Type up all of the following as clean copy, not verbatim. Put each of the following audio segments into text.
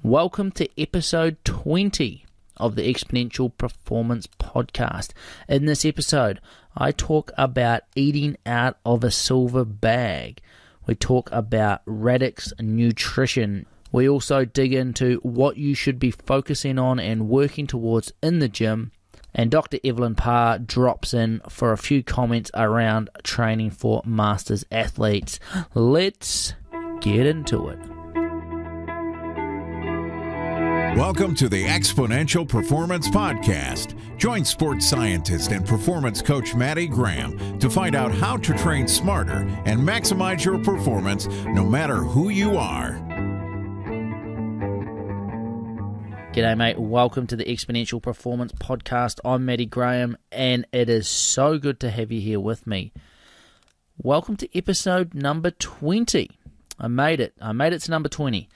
Welcome to episode 20 of the Exponential Performance Podcast. In this episode, I talk about eating out of a silver bag. We talk about Radix Nutrition. We also dig into what you should be focusing on and working towards in the gym. And Dr. Evelyn Parr drops in for a few comments around training for Masters athletes. Let's get into it. Welcome to the Exponential Performance Podcast. Join sports scientist and performance coach Maddie Graham to find out how to train smarter and maximize your performance no matter who you are. G'day mate, welcome to the Exponential Performance Podcast. I'm Maddie Graham and it is so good to have you here with me. Welcome to episode number 20. I made it to number 20.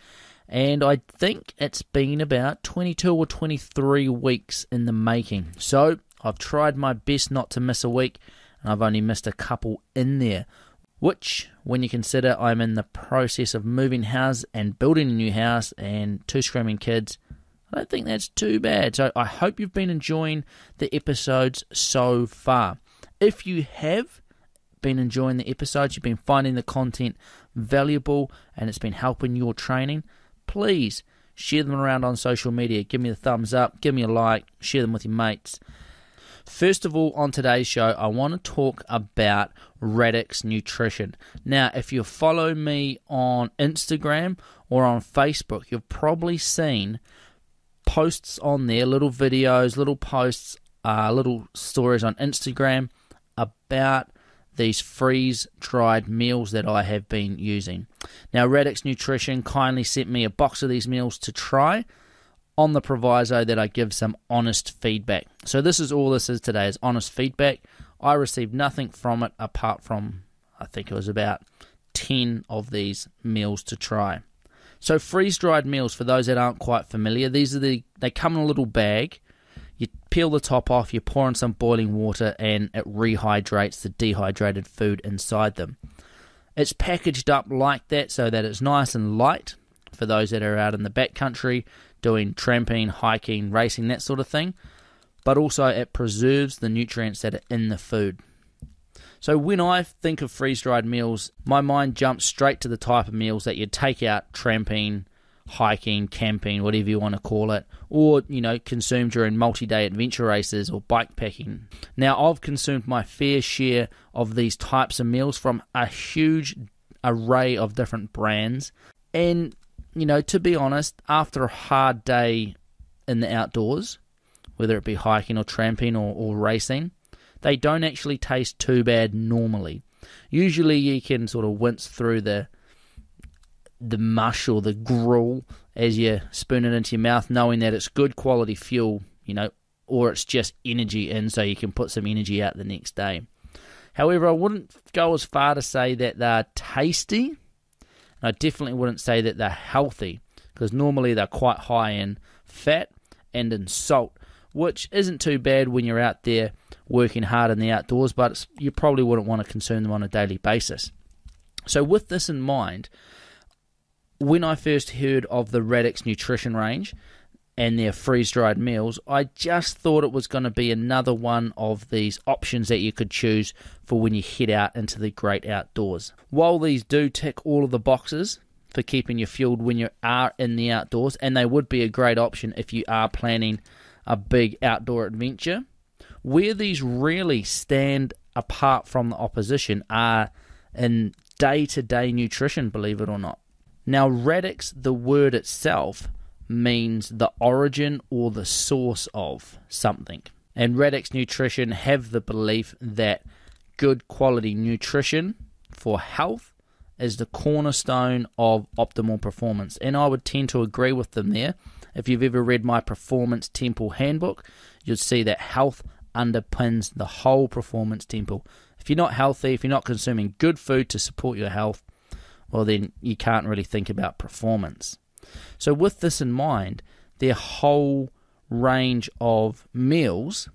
And I think it's been about 22 or 23 weeks in the making. So I've tried my best not to miss a week, and I've only missed a couple in there. Which, when you consider I'm in the process of moving house and building a new house and 2 screaming kids, I don't think that's too bad. So I hope you've been enjoying the episodes so far. If you have been enjoying the episodes, you've been finding the content valuable, and it's been helping your training, please share them around on social media. Give me a thumbs up, give me a like, share them with your mates. First of all, on today's show, I want to talk about Radix Nutrition. Now, if you follow me on Instagram or on Facebook, you've probably seen posts on there, little videos, little posts, little stories on Instagram about these freeze-dried meals that I have been using. Now, Radix Nutrition kindly sent me a box of these meals to try on the proviso that I give some honest feedback. So this is all this is today, is honest feedback. I received nothing from it apart from, I think it was about 10 of these meals to try. So freeze-dried meals, for those that aren't quite familiar, they come in a little bag. You peel the top off, you pour in some boiling water, and it rehydrates the dehydrated food inside them. It's packaged up like that so that it's nice and light for those that are out in the backcountry doing tramping, hiking, racing, that sort of thing. But also it preserves the nutrients that are in the food. So when I think of freeze-dried meals, my mind jumps straight to the type of meals that you take out tramping, hiking, camping, whatever you want to call it, or, consume during multi-day adventure races or bike packing. Now, I've consumed my fair share of these types of meals from a huge array of different brands. And, to be honest, after a hard day in the outdoors, whether it be hiking or tramping or racing, they don't actually taste too bad normally. Usually you can sort of wince through the mush or the gruel as you spoon it into your mouth, knowing that it's good quality fuel, or it's just energy in so you can put some energy out the next day. However, I wouldn't go as far to say that they're tasty, and I definitely wouldn't say that they're healthy, because normally they're quite high in fat and in salt, which isn't too bad when you're out there working hard in the outdoors, but you probably wouldn't want to consume them on a daily basis. So with this in mind, when I first heard of the Radix Nutrition range and their freeze-dried meals, I just thought it was going to be another one of these options that you could choose for when you head out into the great outdoors. While these do tick all of the boxes for keeping you fueled when you are in the outdoors, and they would be a great option if you are planning a big outdoor adventure, where these really stand apart from the opposition are in day-to-day nutrition, believe it or not. Now, Radix, the word itself, means the origin or the source of something. And Radix Nutrition have the belief that good quality nutrition for health is the cornerstone of optimal performance. And I would tend to agree with them there. If you've ever read my Performance Temple Handbook, you'll see that health underpins the whole Performance Temple. If you're not healthy, if you're not consuming good food to support your health, well then you can't really think about performance. So with this in mind, their whole range of meals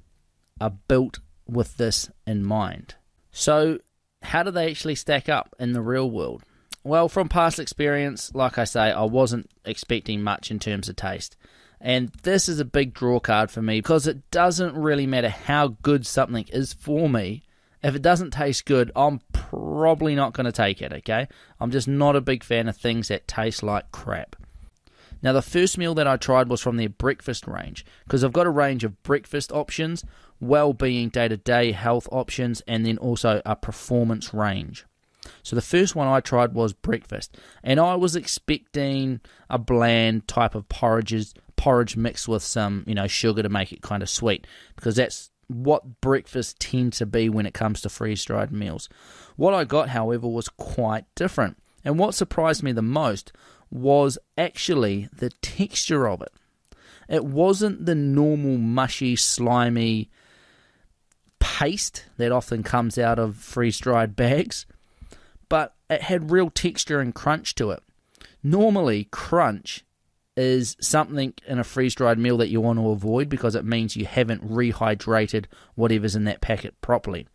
are built with this in mind. So how do they actually stack up in the real world? Well, from past experience, like I say, I wasn't expecting much in terms of taste. And this is a big draw card for me because it doesn't really matter how good something is for me. If it doesn't taste good, I'm probably not going to take it, okay? I'm just not a big fan of things that taste like crap. Now, the first meal that I tried was from their breakfast range, because I've got a range of breakfast options, well-being day-to-day health options, and then also a performance range. So the first one I tried was breakfast, and I was expecting a bland type of porridge mixed with some, sugar to make it kind of sweet, because that's what breakfast tends to be when it comes to freeze-dried meals. What I got, however, was quite different, and what surprised me the most was actually the texture of it. It wasn't the normal mushy, slimy paste that often comes out of freeze-dried bags, but it had real texture and crunch to it. Normally, crunch is something in a freeze-dried meal that you want to avoid because it means you haven't rehydrated whatever's in that packet properly.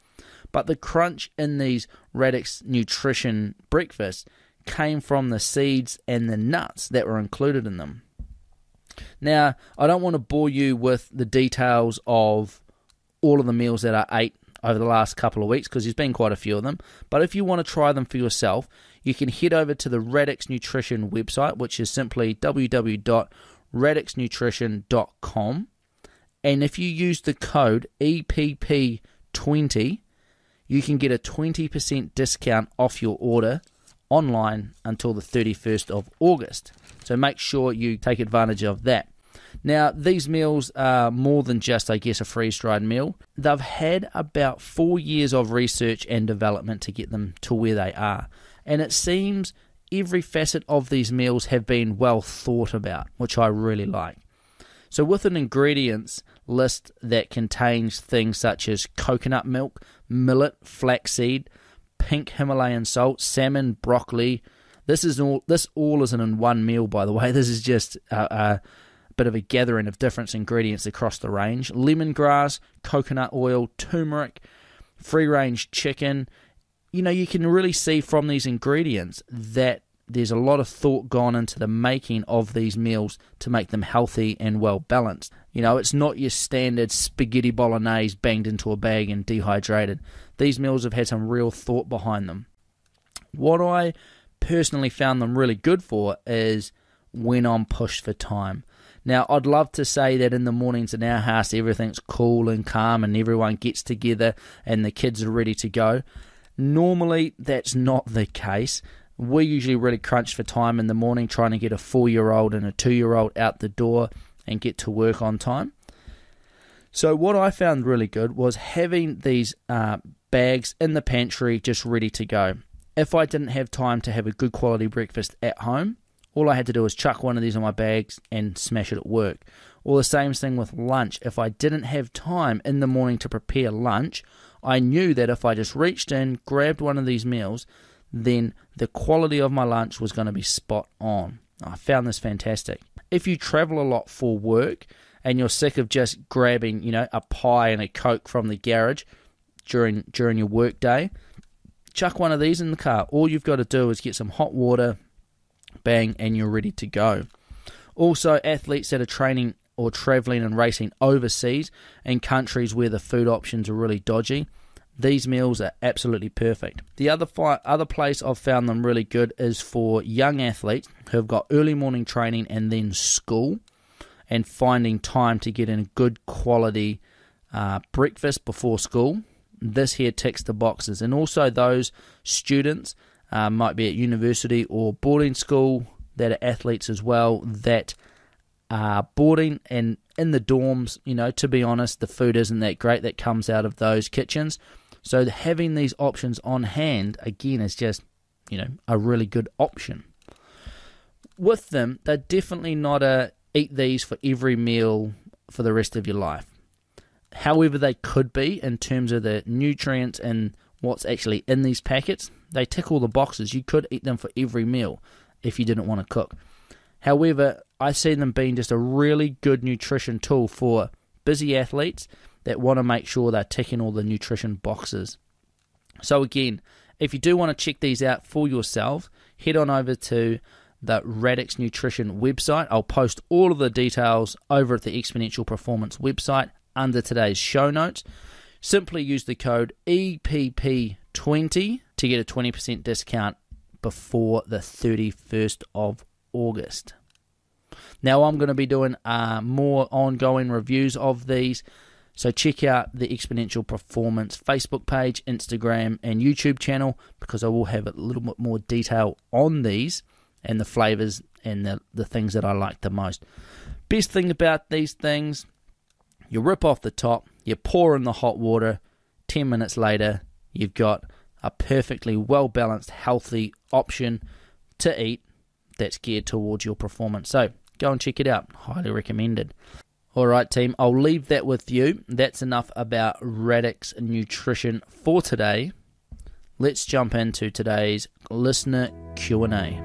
But the crunch in these Radix Nutrition breakfasts came from the seeds and the nuts that were included in them. Now, I don't want to bore you with the details of all of the meals that I ate over the last couple of weeks because there's been quite a few of them, but if you want to try them for yourself, you can head over to the Radix Nutrition website, which is simply www.radixnutrition.com, and if you use the code EPP20, you can get a 20% discount off your order online until the 31st of August. So make sure you take advantage of that. Now, these meals are more than just, I guess, a freeze-dried meal. They've had about 4 years of research and development to get them to where they are. And it seems every facet of these meals have been well thought about, which I really like. So with an ingredients list that contains things such as coconut milk, millet, flaxseed, pink Himalayan salt, salmon, broccoli. This all isn't in one meal, by the way. This is just a bit of a gathering of different ingredients across the range. Lemongrass, coconut oil, turmeric, free-range chicken. You can really see from these ingredients that there's a lot of thought gone into the making of these meals to make them healthy and well-balanced. It's not your standard spaghetti bolognese banged into a bag and dehydrated. These meals have had some real thought behind them. What I personally found them really good for is when I'm pushed for time. Now, I'd love to say that in the mornings in our house everything's cool and calm and everyone gets together and the kids are ready to go. Normally, that's not the case. We're usually really crunched for time in the morning trying to get a 4-year-old and a 2-year-old out the door and get to work on time. So what I found really good was having these bags in the pantry just ready to go. If I didn't have time to have a good quality breakfast at home, all I had to do was chuck one of these in my bags and smash it at work. Or the same thing with lunch. If I didn't have time in the morning to prepare lunch, I knew that if I just reached in, grabbed one of these meals, then the quality of my lunch was going to be spot on. I found this fantastic. If you travel a lot for work and you're sick of just grabbing, a pie and a Coke from the garage during your work day, chuck one of these in the car. All you've got to do is get some hot water, bang, and you're ready to go. Also, athletes that are training or traveling and racing overseas in countries where the food options are really dodgy, these meals are absolutely perfect. The other place I've found them really good is for young athletes who have got early morning training and then school and finding time to get in a good quality breakfast before school. This here ticks the boxes. And also those students might be at university or boarding school that are athletes as well that are boarding and in the dorms, to be honest, the food isn't that great that comes out of those kitchens. So having these options on hand, again, is just, a really good option. With them, they're definitely not eat these for every meal for the rest of your life. However, they could be in terms of the nutrients and what's actually in these packets. They tick all the boxes. You could eat them for every meal if you didn't want to cook. However, I see them being just a really good nutrition tool for busy athletes that want to make sure they're ticking all the nutrition boxes. So again, if you do want to check these out for yourself, head on over to the Radix Nutrition website. I'll post all of the details over at the Exponential Performance website under today's show notes. Simply use the code EPP20 to get a 20% discount before the 31st of August. Now I'm going to be doing more ongoing reviews of these, so check out the Exponential Performance Facebook page, Instagram and YouTube channel, because I will have a little bit more detail on these and the flavors and the things that I like the most. Best thing about these things, you rip off the top, you pour in the hot water, 10 minutes later you've got a perfectly well-balanced, healthy option to eat that's geared towards your performance. So go and check it out. Highly recommended. All right, team, I'll leave that with you. That's enough about Radix Nutrition for today. Let's jump into today's listener Q&A.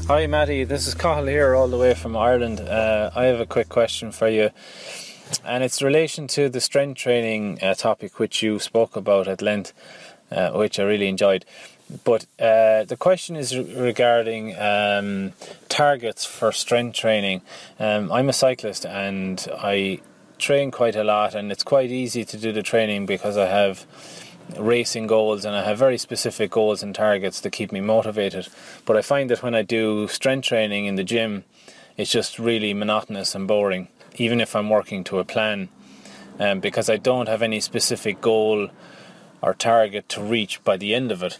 Hi Matty, this is Cathal here all the way from Ireland. I have a quick question for you, and it's in relation to the strength training topic which you spoke about at length, which I really enjoyed. But the question is regarding targets for strength training. I'm a cyclist and I train quite a lot, and it's quite easy to do the training because I have racing goals and I have very specific goals and targets to keep me motivated. But I find that when I do strength training in the gym, it's just really monotonous and boring, even if I'm working to a plan, because I don't have any specific goal or target to reach by the end of it.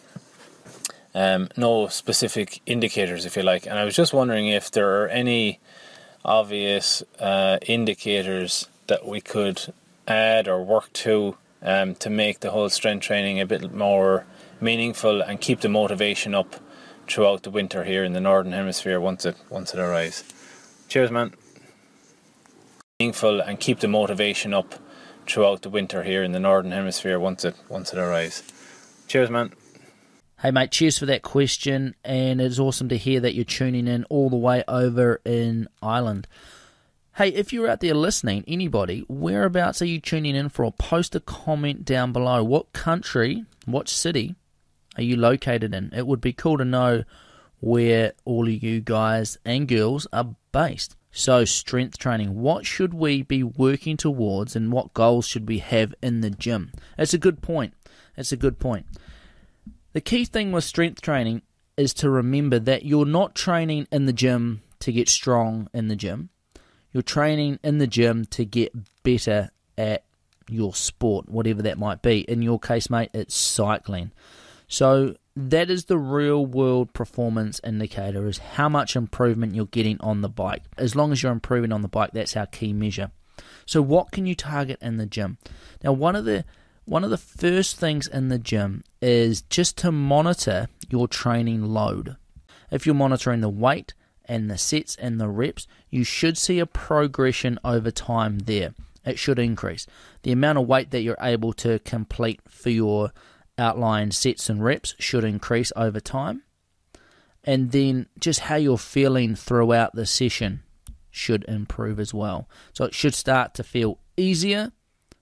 No specific indicators, if you like. And I was just wondering if there are any obvious indicators that we could add or work to make the whole strength training a bit more meaningful and keep the motivation up throughout the winter here in the Northern Hemisphere once it arrives. Cheers, man. Meaningful and keep the motivation up throughout the winter here in the Northern Hemisphere once it arrives. Cheers, man. Hey mate, cheers for that question, and it's awesome to hear that you're tuning in all the way over in Ireland. Hey, if you're out there listening, anybody, whereabouts are you tuning in from? Post a comment down below. What country, what city are you located in? It would be cool to know where all of you guys and girls are based. So, strength training. What should we be working towards and what goals should we have in the gym? It's a good point. The key thing with strength training is to remember that you're not training in the gym to get strong in the gym. You're training in the gym to get better at your sport, whatever that might be. In your case, mate, it's cycling. So that is the real world performance indicator, is how much improvement you're getting on the bike. As long as you're improving on the bike, that's our key measure. So what can you target in the gym? Now, one of the first things in the gym is just to monitor your training load. If you're monitoring the weight and the sets and the reps, you should see a progression over time there. It should increase. The amount of weight that you're able to complete for your outlined sets and reps should increase over time. And then just how you're feeling throughout the session should improve as well. So it should start to feel easier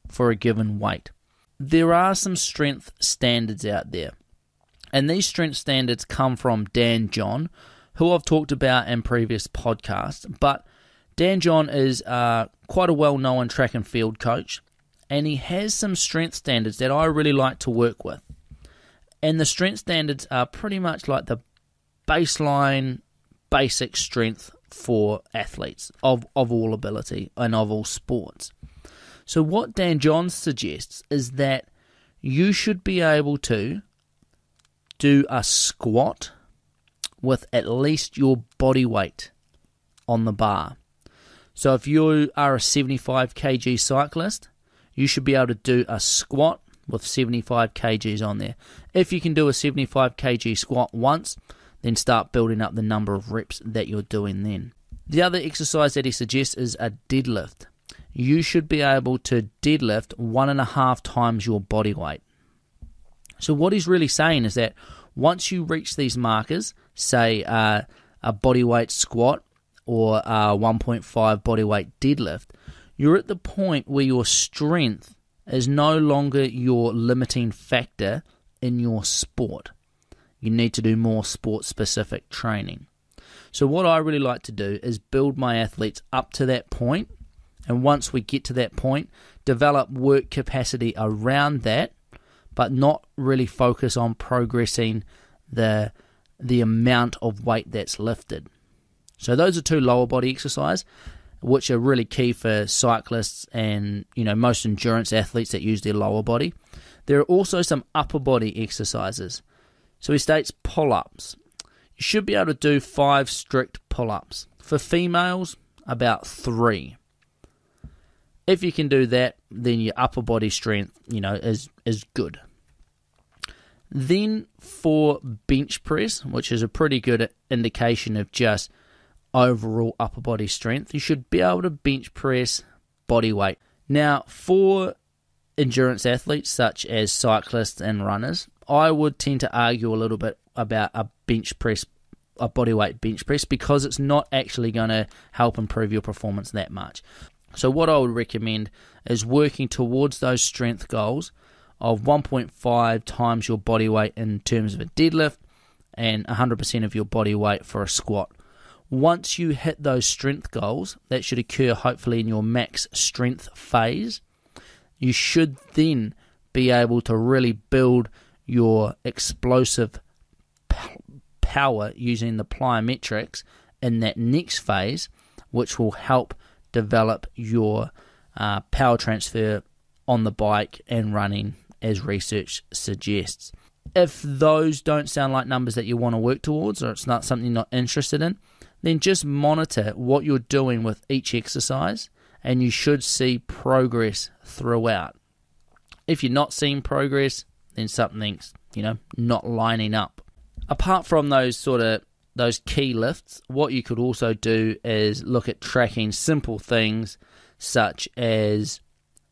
for a given weight. There are some strength standards out there, and these strength standards come from Dan John, who I've talked about in previous podcasts. But Dan John is quite a well-known track and field coach, and he has some strength standards that I really like to work with. And the strength standards are pretty much like the baseline, basic strength for athletes of all ability and of all sports. So what Dan John suggests is that you should be able to do a squat with at least your body weight on the bar. So if you are a 75 kg cyclist, you should be able to do a squat with 75 kgs on there. If you can do a 75 kg squat once, then start building up the number of reps that you're doing then. The other exercise that he suggests is a deadlift. You should be able to deadlift 1.5 times your body weight. So what he's really saying is that once you reach these markers, say a body weight squat or a 1.5 body weight deadlift, you're at the point where your strength is no longer your limiting factor in your sport. You need to do more sport-specific training. So what I really like to do is build my athletes up to that point, and once we get to that point, develop work capacity around that, but not really focus on progressing the amount of weight that's lifted. So those are two lower body exercises, which are really key for cyclists and most endurance athletes that use their lower body. There are also some upper body exercises. So he states pull-ups. You should be able to do 5 strict pull-ups. For females, about 3. If you can do that, then your upper body strength, is good. Then for bench press, which is a pretty good indication of just overall upper body strength, you should be able to bench press body weight. Now, for endurance athletes such as cyclists and runners, I would tend to argue a little bit about a body weight bench press, because it's not actually going to help improve your performance that much. So what I would recommend is working towards those strength goals of 1.5 times your body weight in terms of a deadlift and 100% of your body weight for a squat. Once you hit those strength goals, that should occur hopefully in your max strength phase, you should then be able to really build your explosive power using the plyometrics in that next phase, which will help develop your power transfer on the bike and running, as research suggests. If those don't sound like numbers that you want to work towards, or it's not something you're not interested in, then just monitor what you're doing with each exercise, and you should see progress throughout. If you're not seeing progress, then something's, not lining up. Apart from those key lifts, what you could also do is look at tracking simple things such as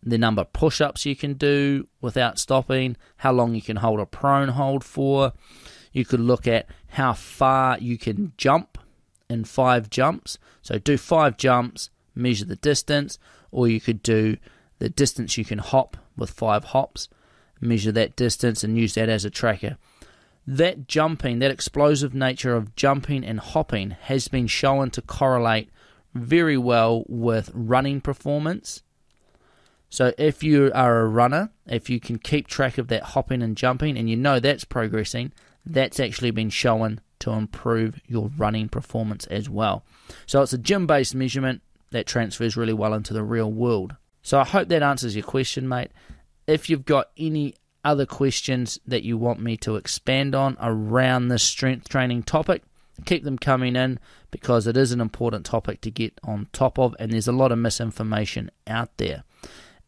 the number of push-ups you can do without stopping, how long you can hold a prone hold for. You could look at how far you can jump in 5 jumps. So do 5 jumps, measure the distance, or you could do the distance you can hop with 5 hops, measure that distance and use that as a tracker. That jumping, that explosive nature of jumping and hopping has been shown to correlate very well with running performance. So if you are a runner, if you can keep track of that hopping and jumping and that's progressing, that's actually been shown to improve your running performance as well. So it's a gym-based measurement that transfers really well into the real world. So I hope that answers your question, mate. If you've got any other questions that you want me to expand on around this strength training topic, keep them coming in, because it is an important topic to get on top of, and there's a lot of misinformation out there.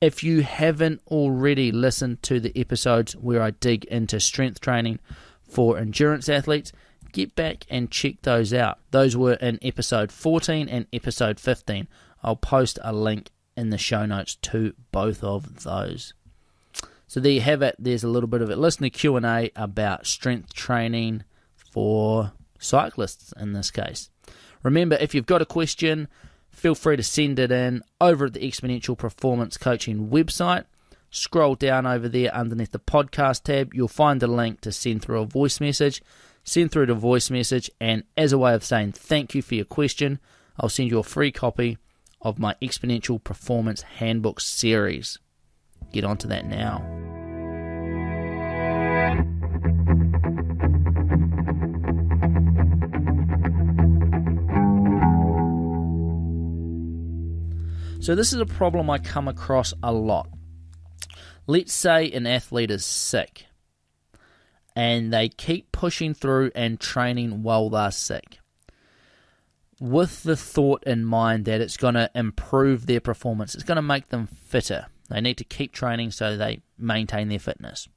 If you haven't already listened to the episodes where I dig into strength training for endurance athletes, get back and check those out. Those were in episode 14 and episode 15. I'll post a link in the show notes to both of those. So there you have it. There's a little bit of a listener Q&A about strength training for cyclists in this case. Remember, if you've got a question, feel free to send it in over at the Exponential Performance Coaching website. Scroll down over there underneath the podcast tab. You'll find a link to send through a voice message. Send through the voice message, and as a way of saying thank you for your question, I'll send you a free copy of my Exponential Performance Handbook series. Get onto that now. So this is a problem I come across a lot. Let's say an athlete is sick and they keep pushing through and training while they're sick, with the thought in mind that it's going to improve their performance. It's going to make them fitter. They need to keep training so they maintain their fitness.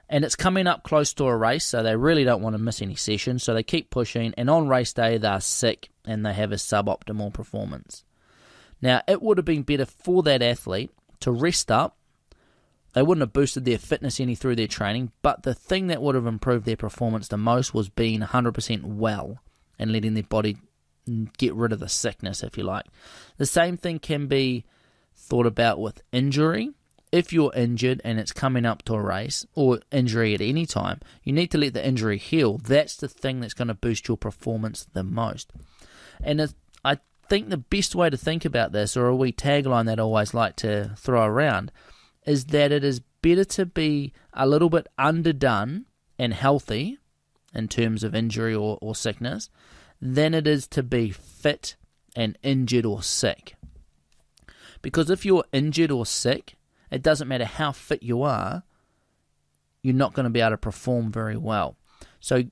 And it's coming up close to a race, so they really don't want to miss any sessions, so they keep pushing, and on race day they're sick and they have a suboptimal performance. Now, it would have been better for that athlete to rest up. They wouldn't have boosted their fitness any through their training, but the thing that would have improved their performance the most was being 100% well and letting their body get rid of the sickness, if you like. The same thing can be thought about with injury. If you're injured and it's coming up to a race, or injury at any time, you need to let the injury heal. That's the thing that's going to boost your performance the most. And I think the best way to think about this, or a wee tagline that I always like to throw around, is that it is better to be a little bit underdone and healthy in terms of injury or sickness than it is to be fit and injured or sick. Because if you're injured or sick, it doesn't matter how fit you are, you're not going to be able to perform very well. So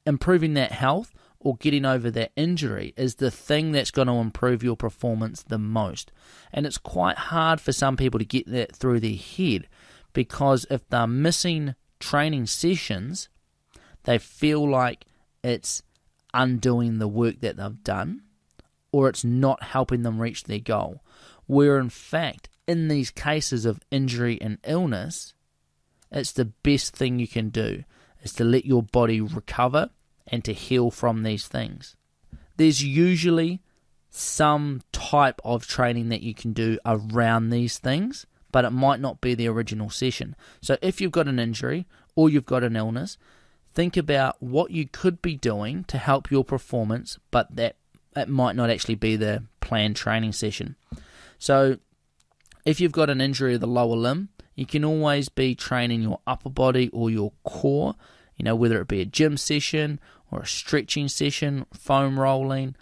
improving that health or getting over that injury is the thing that's going to improve your performance the most. And it's quite hard for some people to get that through their head, because if they're missing training sessions, they feel like it's undoing the work that they've done, or it's not helping them reach their goal. Where in fact, in these cases of injury and illness, it's the best thing you can do, is to let your body recover and to heal from these things. There's usually some type of training that you can do around these things, but it might not be the original session. So if you've got an injury or you've got an illness, think about what you could be doing to help your performance, but that it might not actually be the planned training session. So if you've got an injury of the lower limb, you can always be training your upper body or your core, whether it be a gym session or a stretching session, foam rolling.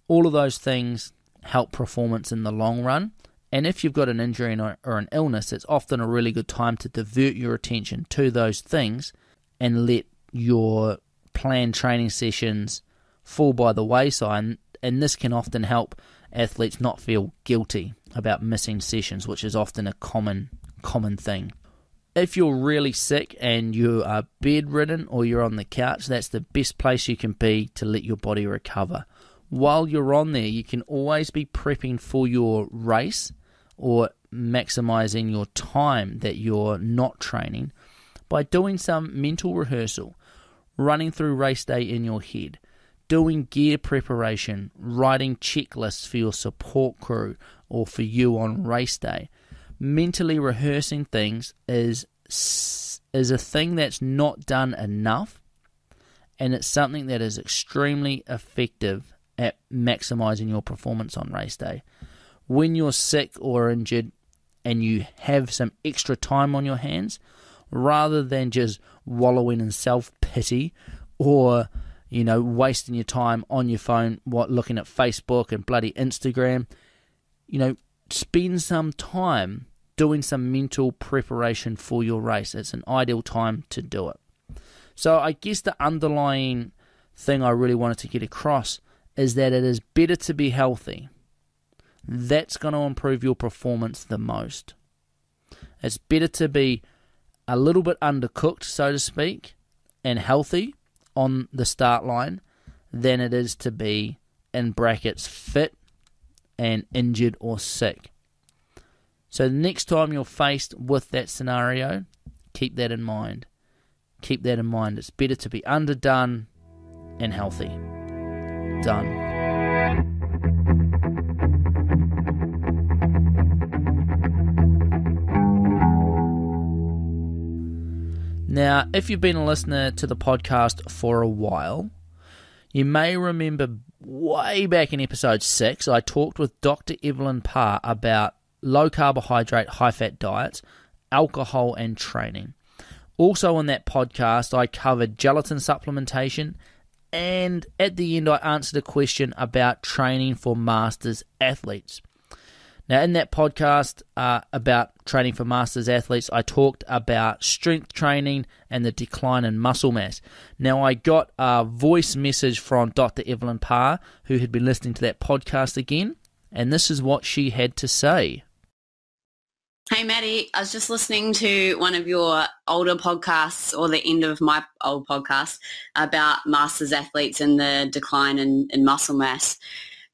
All of those things help performance in the long run. And if you've got an injury or an illness, it's often a really good time to divert your attention to those things and let your planned training sessions fall by the wayside. And this can often help athletes not feel guilty about missing sessions, which is often a common thing. If you're really sick and you are bedridden or you're on the couch, that's the best place you can be to let your body recover. While you're on there, you can always be prepping for your race or maximizing your time that you're not training by doing some mental rehearsal, running through race day in your head, doing gear preparation, writing checklists for your support crew or for you on race day. Mentally rehearsing things is a thing that's not done enough, and it's something that is extremely effective at maximizing your performance on race day. When you're sick or injured and you have some extra time on your hands, rather than just wallowing in self-pity or wasting your time on your phone, looking at Facebook and bloody Instagram, spend some time doing some mental preparation for your race. It's an ideal time to do it. So I guess the underlying thing I really wanted to get across is that it is better to be healthy. That's going to improve your performance the most. It's better to be a little bit undercooked, so to speak, and healthy on the start line than it is to be, in brackets, fit and injured or sick. So the next time you're faced with that scenario, keep that in mind. Keep that in mind. It's better to be underdone and healthy. Done. Now, if you've been a listener to the podcast for a while, you may remember way back in episode 6, I talked with Dr. Evelyn Parr about low carbohydrate, high fat diets, alcohol and training. Also on that podcast, I covered gelatin supplementation, and at the end I answered a question about training for masters athletes. Now, in that podcast about training for masters athletes, I talked about strength training and the decline in muscle mass. Now, I got a voice message from Dr. Evelyn Parr, who had been listening to that podcast again, and this is what she had to say. Hey, Maddie, I was just listening to one of your older podcasts, or the end of my old podcast, about masters athletes and the decline in muscle mass.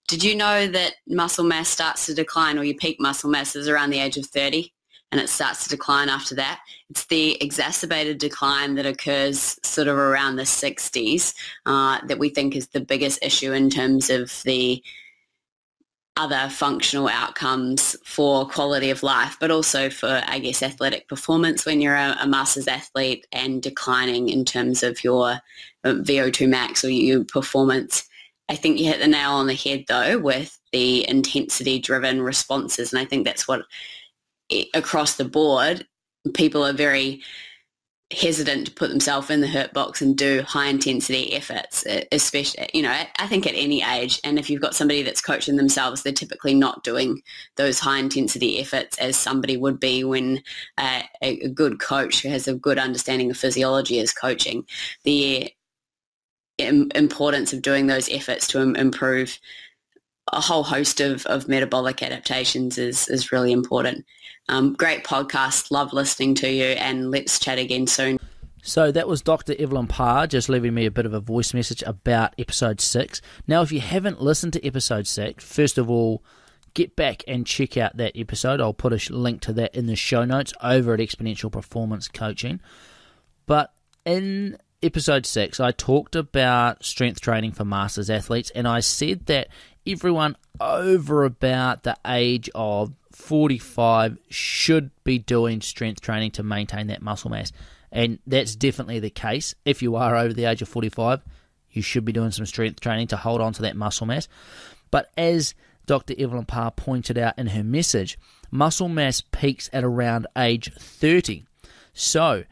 Did you know that muscle mass starts to decline, or your peak muscle mass is around the age of 30? and it starts to decline after that. It's the exacerbated decline that occurs sort of around the 60s that we think is the biggest issue in terms of the other functional outcomes for quality of life, but also for, I guess, athletic performance when you're a masters athlete, and declining in terms of your VO2 max or your performance. I think you hit the nail on the head, though, with the intensity-driven responses, and I think that's what, across the board, people are very hesitant to put themselves in the hurt box and do high intensity efforts, especially, I think at any age. And if you've got somebody that's coaching themselves, they're typically not doing those high intensity efforts as somebody would be when a good coach who has a good understanding of physiology is coaching. The importance of doing those efforts to improve a whole host of metabolic adaptations is really important. Great podcast. Love listening to you, and let's chat again soon. So that was Dr. Evelyn Parr just leaving me a bit of a voice message about episode 6. Now, if you haven't listened to episode 6, first of all, get back and check out that episode. I'll put a link to that in the show notes over at Exponential Performance Coaching. But in episode 6, I talked about strength training for masters athletes, and I said that everyone over about the age of 45 should be doing strength training to maintain that muscle mass. And that's definitely the case. If you are over the age of 45, you should be doing some strength training to hold on to that muscle mass. But as Dr. Evelyn Parr pointed out in her message, muscle mass peaks at around age 30. So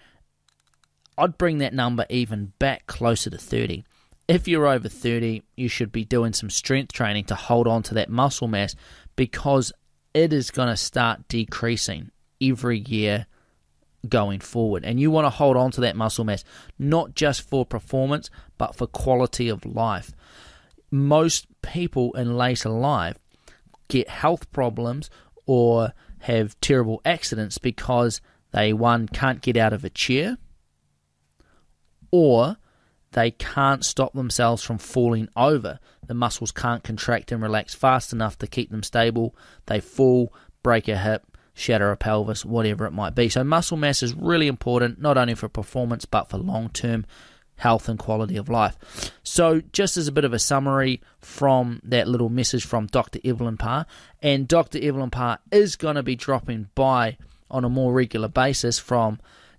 I'd bring that number even back closer to 30. If you're over 30, you should be doing some strength training to hold on to that muscle mass, because it is going to start decreasing every year going forward. And you want to hold on to that muscle mass, not just for performance, but for quality of life. Most people in later life get health problems or have terrible accidents because they, one, can't get out of a chair, or they can't stop themselves from falling over. The muscles can't contract and relax fast enough to keep them stable. They fall, break a hip, shatter a pelvis, whatever it might be. So muscle mass is really important, not only for performance, but for long-term health and quality of life. So just as a bit of a summary from that little message from Dr. Evelyn Parr, and Dr. Evelyn Parr is going to be dropping by on a more regular basis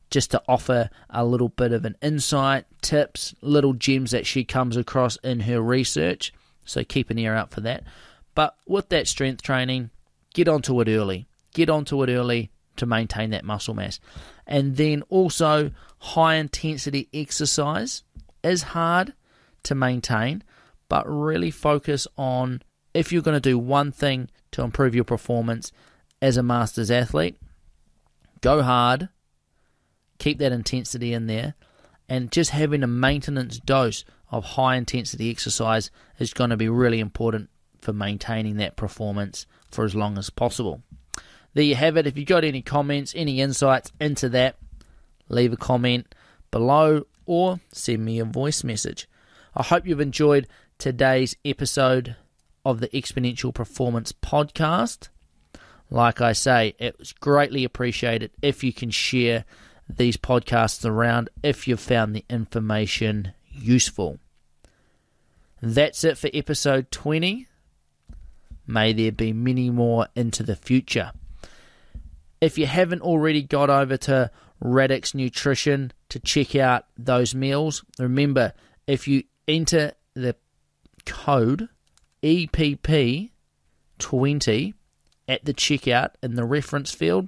just to offer a little bit of an insight, tips, little gems that she comes across in her research. So keep an ear out for that. But with that strength training, get onto it early. Get onto it early to maintain that muscle mass. And then also, high intensity exercise is hard to maintain, but really focus on, if you're going to do one thing to improve your performance as a masters athlete, go hard. Keep that intensity in there, and just having a maintenance dose of high intensity exercise is going to be really important for maintaining that performance for as long as possible. There you have it. If you've got any comments, any insights into that, leave a comment below or send me a voice message. I hope you've enjoyed today's episode of the Exponential Performance Podcast. Like I say, it was greatly appreciated if you can share these podcasts around if you've found the information useful. That's it for episode 20. May there be many more into the future. If you haven't already got over to Radix Nutrition to check out those meals, remember, if you enter the code EPP20 at the checkout in the reference field,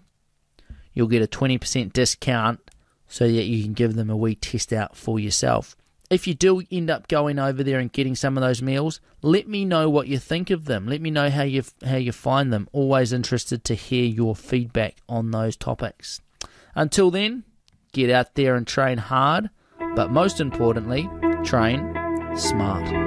you'll get a 20% discount so that you can give them a wee test out for yourself. If you do end up going over there and getting some of those meals, let me know what you think of them. Let me know how you find them. Always interested to hear your feedback on those topics. Until then, get out there and train hard, but most importantly, train smart.